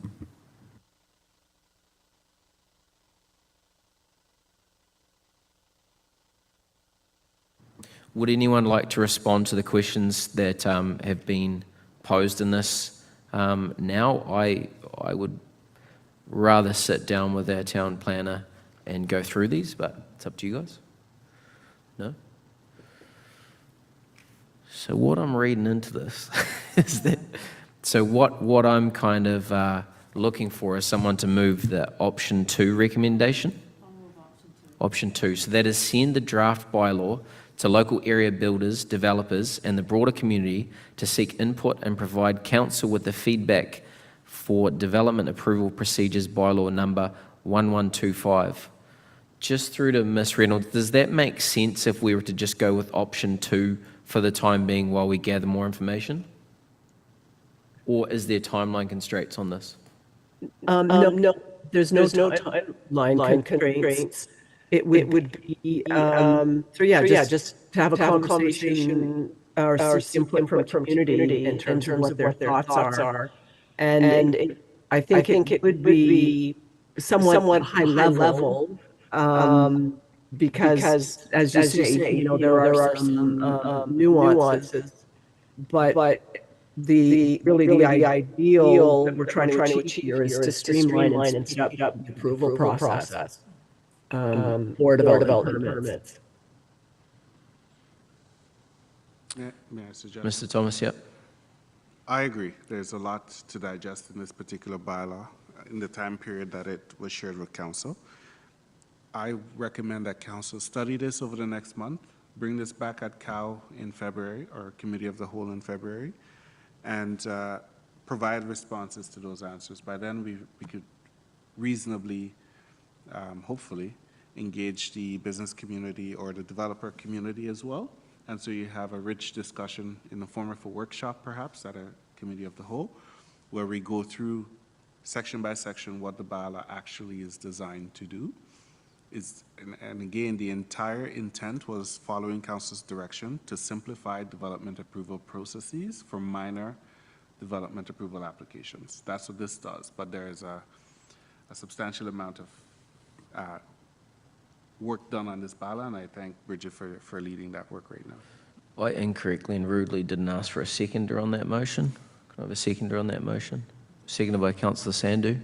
Would anyone like to respond to the questions that have been posed in this now? I would rather sit down with our town planner and go through these, but it's up to you guys. No? So what I'm reading into this is that, so what I'm kind of looking for is someone to move the option 2 recommendation. I'll move option 2. So that is send the draft bylaw to local area builders, developers, and the broader community to seek input and provide council with the feedback for development approval procedures bylaw number 1125. Just through to Ms. Reynolds, does that make sense if we were to just go with option 2 for the time being while we gather more information? Or is there timeline constraints on this? No, there's no timeline constraints. It would be, just to have a conversation or seek input from community in terms of what their thoughts are. And I think it would be somewhat high level, because as you say, there are some nuances, but the ideal that we're trying to achieve here is to streamline and speed up the approval process. For development permits. May I suggest? Mr. Thomas, yep. I agree. There's a lot to digest in this particular bylaw in the time period that it was shared with council. I recommend that council study this over the next month, bring this back at COW in February, or Committee of the Whole in February, and provide responses to those answers. By then, we could reasonably, hopefully, engage the business community or the developer community as well. And so you have a rich discussion in the form of a workshop, perhaps, at a Committee of the Whole, where we go through section by section, what the bylaw actually is designed to do. And again, the entire intent was following council's direction to simplify development approval processes for minor development approval applications. That's what this does, but there is a substantial amount of work done on this bylaw, and I thank Bridget for leading that work right now. I incorrectly and rudely didn't ask for a seconder on that motion. Can I have a seconder on that motion? Seconded by Councillor Sandhu.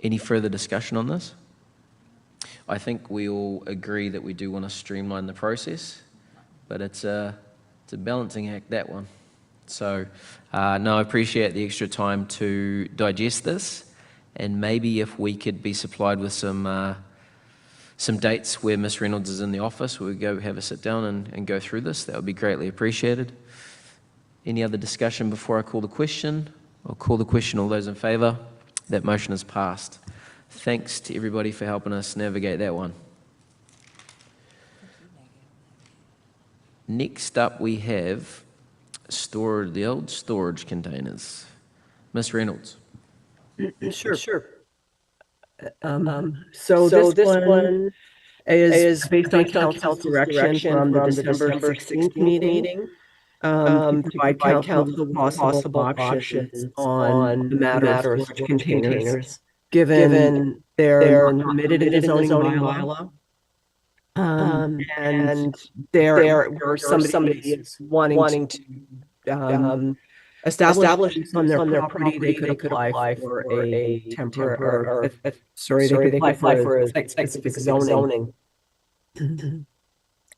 Any further discussion on this? I think we all agree that we do want to streamline the process, but it's a balancing act, that one. So, no, I appreciate the extra time to digest this, and maybe if we could be supplied with some dates where Ms. Reynolds is in the office, where we go have a sit down and go through this, that would be greatly appreciated. Any other discussion before I call the question? I'll call the question. All those in favour? That motion is passed. Thanks to everybody for helping us navigate that one. Next up, we have the old storage containers. Ms. Reynolds. Sure. So this one is based on council's direction from the December 16th meeting. To provide council with possible options on the matter of storage containers, given they're not permitted in the zoning bylaw. And there or somebody is wanting to establish on their property, they could apply for a temporary, they could apply for a site-specific zoning.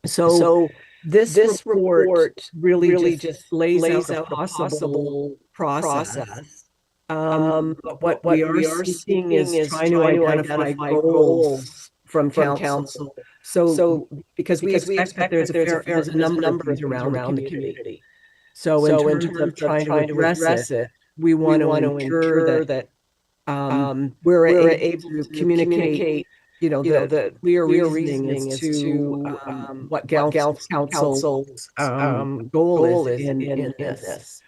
So this report really just lays out a possible process. But what we are seeing is trying to identify goals from council. So because we expect that there's a number of things around the community. So in terms of trying to address it, we want to ensure that we're able to communicate, the clear reasoning as to what council's goal is in this.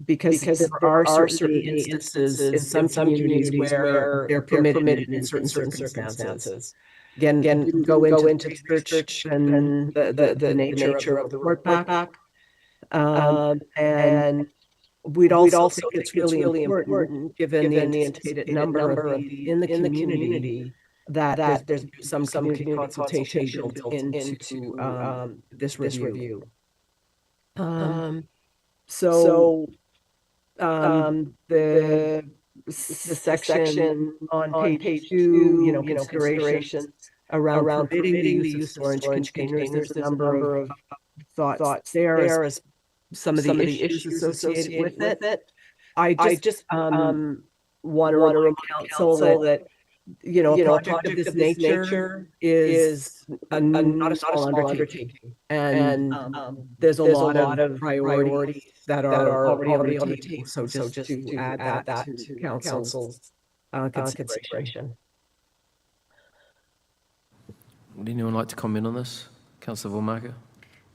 Because there are certain instances in some communities where they're permitted in certain circumstances. Again, go into research and the nature of the report back. And we'd also think it's really important, given the anticipated number of these in the community, that there's some community consultation built into this review. The section on page 2, considerations around permitting the use of storage containers. There's a number of thoughts there as some of the issues associated with it. I just want to remind council that a project of this nature is not a small undertaking, and there's a lot of priorities that are already on the table. So just to add that to council's consideration. Would anyone like to comment on this? Councillor Vormaker?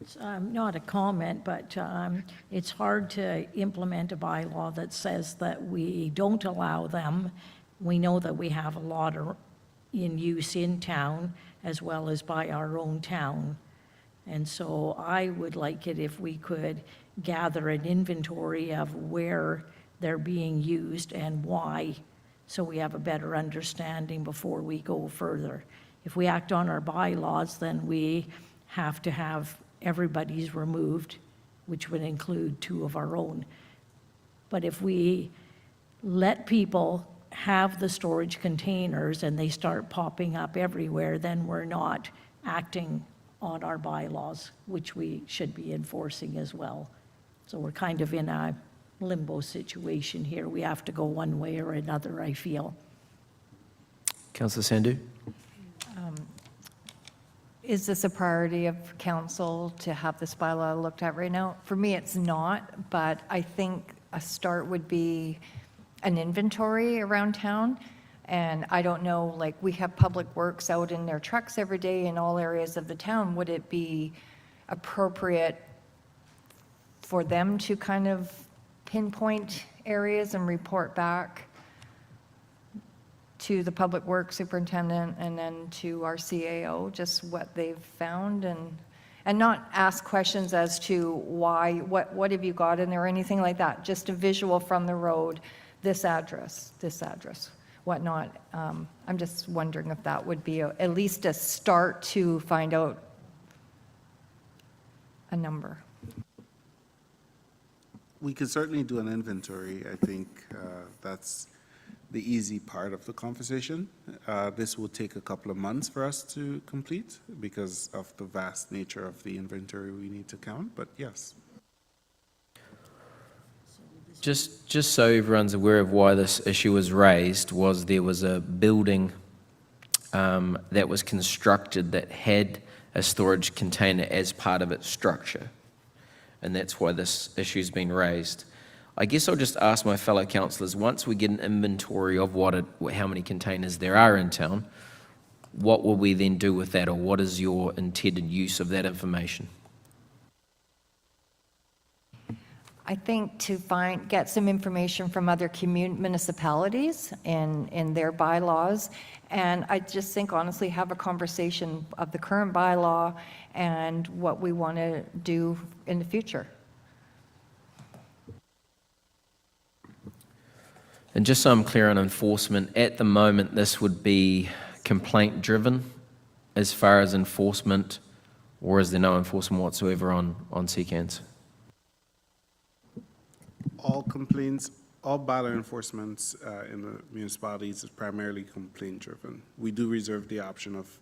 It's not a comment, but it's hard to implement a bylaw that says that we don't allow them. We know that we have a lot in use in town as well as by our own town. And so I would like it if we could gather an inventory of where they're being used and why, so we have a better understanding before we go further. If we act on our bylaws, then we have to have everybody's removed, which would include 2 of our own. But if we let people have the storage containers and they start popping up everywhere, then we're not acting on our bylaws, which we should be enforcing as well. So we're kind of in a limbo situation here. We have to go one way or another, I feel. Councillor Sandhu? Is this a priority of council to have this bylaw looked at right now? For me, it's not, but I think a start would be an inventory around town. And I don't know, like, we have Public Works out in their trucks every day in all areas of the town. Would it be appropriate for them to kind of pinpoint areas and report back to the Public Works Superintendent and then to our CAO, just what they've found, and not ask questions as to why, what have you got in there or anything like that, just a visual from the road, this address, whatnot. I'm just wondering if that would be at least a start to find out a number. We could certainly do an inventory. I think that's the easy part of the conversation. This will take a couple of months for us to complete because of the vast nature of the inventory we need to count, but yes. Just so everyone's aware of why this issue was raised, was there was a building that was constructed that had a storage container as part of its structure, and that's why this issue's been raised. I guess I'll just ask my fellow councillors, once we get an inventory of how many containers there are in town, what will we then do with that, or what is your intended use of that information? I think to get some information from other municipalities in their bylaws, and I just think honestly have a conversation of the current bylaw and what we want to do in the future. And just so I'm clear on enforcement, at the moment this would be complaint driven as far as enforcement, or is there no enforcement whatsoever on CCANs? All complaints, all bylaw enforcements in the municipalities is primarily complaint-driven. We do reserve the option of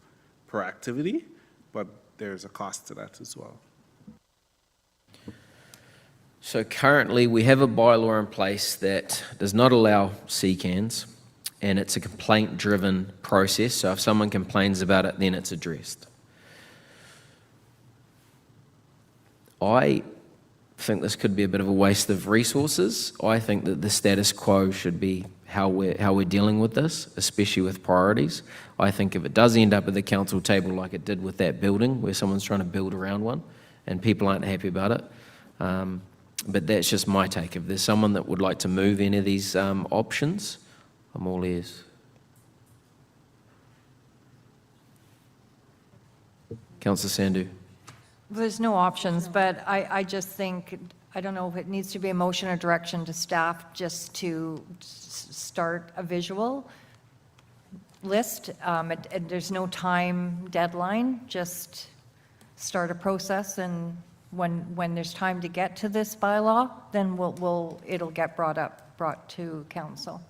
proactivity, but there's a cost to that as well. So currently we have a bylaw in place that does not allow CCANs, and it's a complaint-driven process. So if someone complains about it, then it's addressed. I think this could be a bit of a waste of resources. I think that the status quo should be how we're dealing with this, especially with priorities. I think if it does end up at the council table like it did with that building, where someone's trying to build around one and people aren't happy about it, but that's just my take. If there's someone that would like to move any of these options, I'm all ears. Councillor Sandhu. There's no options, but I just think, I don't know if it needs to be a motion or direction to staff just to start a visual list. There's no time deadline, just start a process, and when there's time to get to this bylaw, then it'll get brought to council.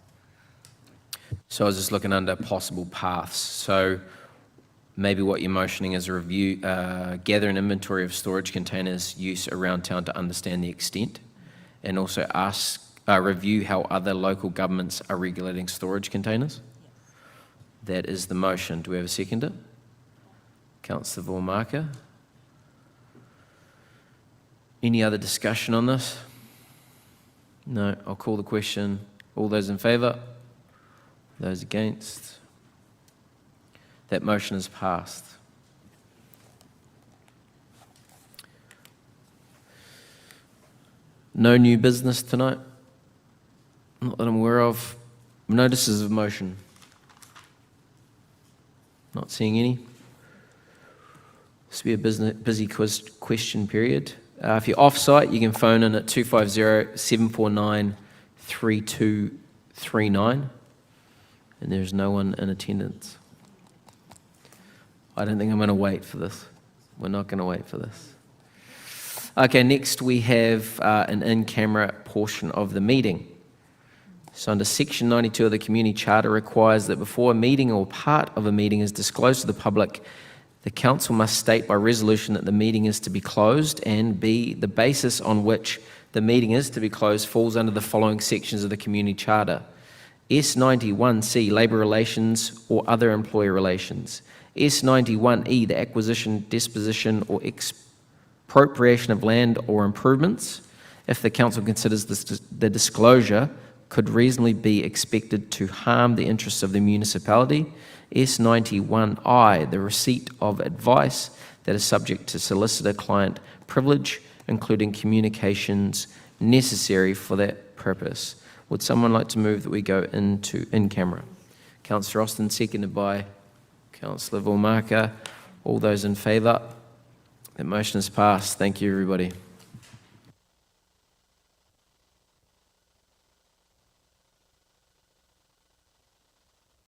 So I was just looking under possible paths. So maybe what you're motioning is a review, gather an inventory of storage containers use around town to understand the extent, and also review how other local governments are regulating storage containers. Yes. That is the motion. Do we have a seconder? Councillor Vormarker. Any other discussion on this? No, I'll call the question. All those in favour? Those against? That motion is passed. No new business tonight? Not that I'm aware of. Notices of motion? Not seeing any. This will be a busy question period. If you're off-site, you can phone in at 250-749-3239, and there's no one in attendance. I don't think I'm going to wait for this. We're not going to wait for this. Okay, next we have an in-camera portion of the meeting. So under Section 92 of the Community Charter requires that before a meeting or part of a meeting is disclosed to the public, the council must state by resolution that the meeting is to be closed, and B, the basis on which the meeting is to be closed falls under the following sections of the Community Charter. S91C, Labour Relations or other employee relations. S91E, the acquisition, disposition or expropriation of land or improvements, if the council considers the disclosure could reasonably be expected to harm the interests of the municipality. S91I, the receipt of advice that is subject to solicitor-client privilege, including communications necessary for that purpose. Would someone like to move that we go into in-camera? Councillor Austin, seconded by Councillor Volmarka. All those in favour? The motion is passed. Thank you, everybody.